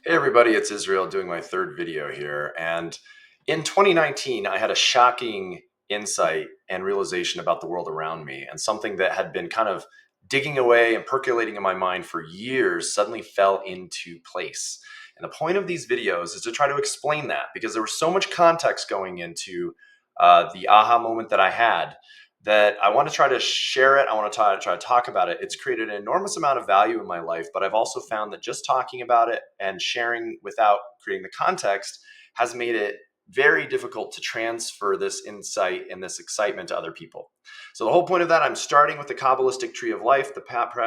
Hey everybody, it's Israel doing my third video here. And in 2019, I had a shocking insight and realization about the world around me, and something that had been kind of digging away and percolating in my mind for years suddenly fell into place. And the point of these videos is to try to explain that, because there was so much context going into the aha moment that I had, that I want to try to share it. I want to try to talk about it. It's created an enormous amount of value in my life, but I've also found that just talking about it and sharing without creating the context has made it very difficult to transfer this insight and this excitement to other people. So the whole point of that, I'm starting with the Kabbalistic Tree of Life. The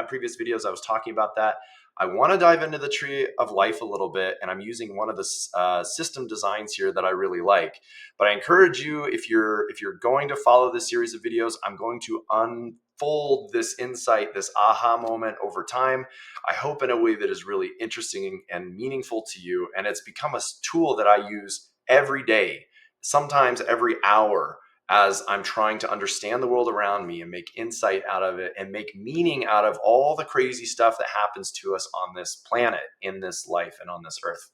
previous videos I was talking about that. I want to dive into the Tree of Life a little bit, and I'm using one of the system designs here that I really like. But I encourage you, if you're going to follow this series of videos, I'm going to unfold this insight, this aha moment over time. I hope in a way that is really interesting and meaningful to you. And it's become a tool that I use every day, sometimes every hour, as I'm trying to understand the world around me and make insight out of it and make meaning out of all the crazy stuff that happens to us on this planet, in this life, and on this earth.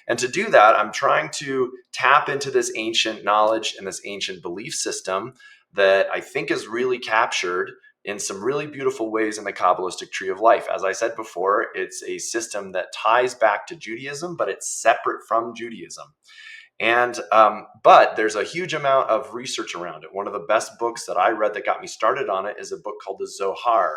And to do that, I'm trying to tap into this ancient knowledge and this ancient belief system that I think is really captured in some really beautiful ways in the Kabbalistic Tree of Life. As I said before, it's a system that ties back to Judaism, but it's separate from Judaism. But there's a huge amount of research around it. One of the best books that I read that got me started on it is a book called the Zohar.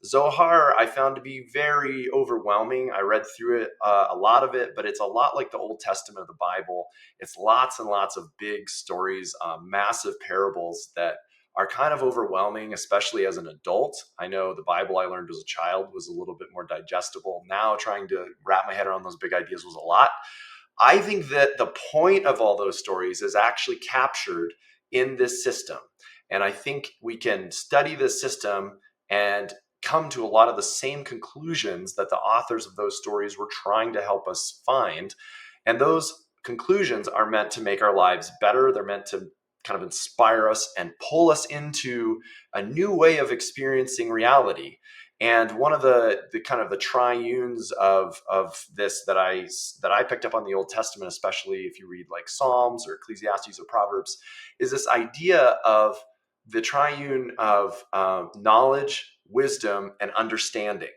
The Zohar I found to be very overwhelming. I read through it, a lot of it, but it's a lot like the Old Testament of the Bible. It's lots and lots of big stories, massive parables that are kind of overwhelming, especially as an adult. I know the Bible I learned as a child was a little bit more digestible. Now trying to wrap my head around those big ideas was a lot. I think that the point of all those stories is actually captured in this system. And I think we can study this system and come to a lot of the same conclusions that the authors of those stories were trying to help us find. And those conclusions are meant to make our lives better. They're meant to kind of inspire us and pull us into a new way of experiencing reality. And one of the kind of the triunes of this that I picked up on the Old Testament, especially if you read like Psalms or Ecclesiastes or Proverbs, is this idea of the triune of knowledge, wisdom, and understanding.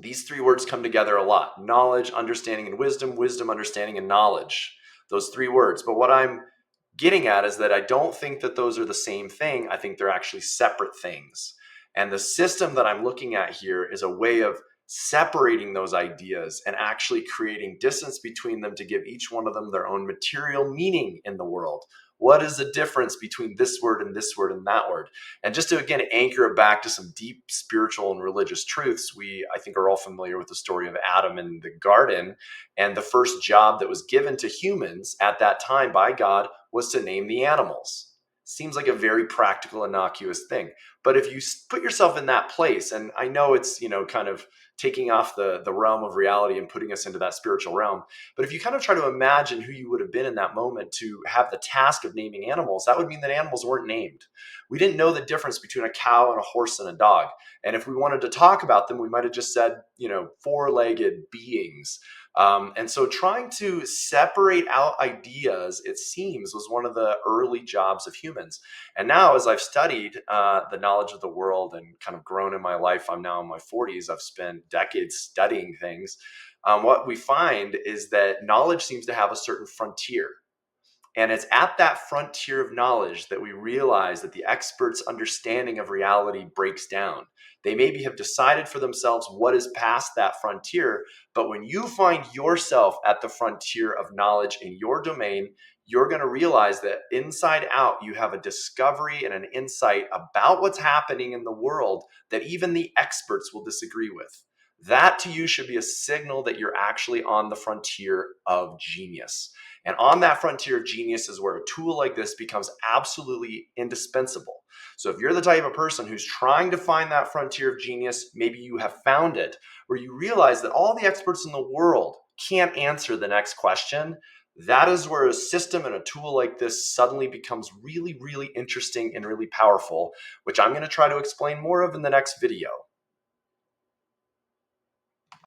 These three words come together a lot: knowledge, understanding, and wisdom. Wisdom, understanding, and knowledge. Those three words. But what I'm getting at is that I don't think that those are the same thing. I think they're actually separate things. And the system that I'm looking at here is a way of separating those ideas and actually creating distance between them to give each one of them their own material meaning in the world. What is the difference between this word and this word and that word? And just to again anchor it back to some deep spiritual and religious truths, I think are all familiar with the story of Adam in the garden. And the first job that was given to humans at that time by God was to name the animals. Seems like a very practical, innocuous thing. But if you put yourself in that place, and I know it's, kind of taking off the realm of reality and putting us into that spiritual realm, but if you kind of try to imagine who you would have been in that moment to have the task of naming animals, that would mean that animals weren't named. We didn't know the difference between a cow and a horse and a dog. And if we wanted to talk about them, we might have just said, four-legged beings. And so trying to separate out ideas, it seems, was one of the early jobs of humans. And now, as I've studied the knowledge of the world and kind of grown in my life, I'm now in my 40s, I've spent decades studying things. What we find is that knowledge seems to have a certain frontier. And it's at that frontier of knowledge that we realize that the expert's understanding of reality breaks down. They maybe have decided for themselves what is past that frontier, but when you find yourself at the frontier of knowledge in your domain, you're going to realize that inside out, you have a discovery and an insight about what's happening in the world that even the experts will disagree with. That to you should be a signal that you're actually on the frontier of genius. And on that frontier of genius is where a tool like this becomes absolutely indispensable. So if you're the type of person who's trying to find that frontier of genius, maybe you have found it, where you realize that all the experts in the world can't answer the next question. That is where a system and a tool like this suddenly becomes really, really interesting and really powerful, which I'm going to try to explain more of in the next video.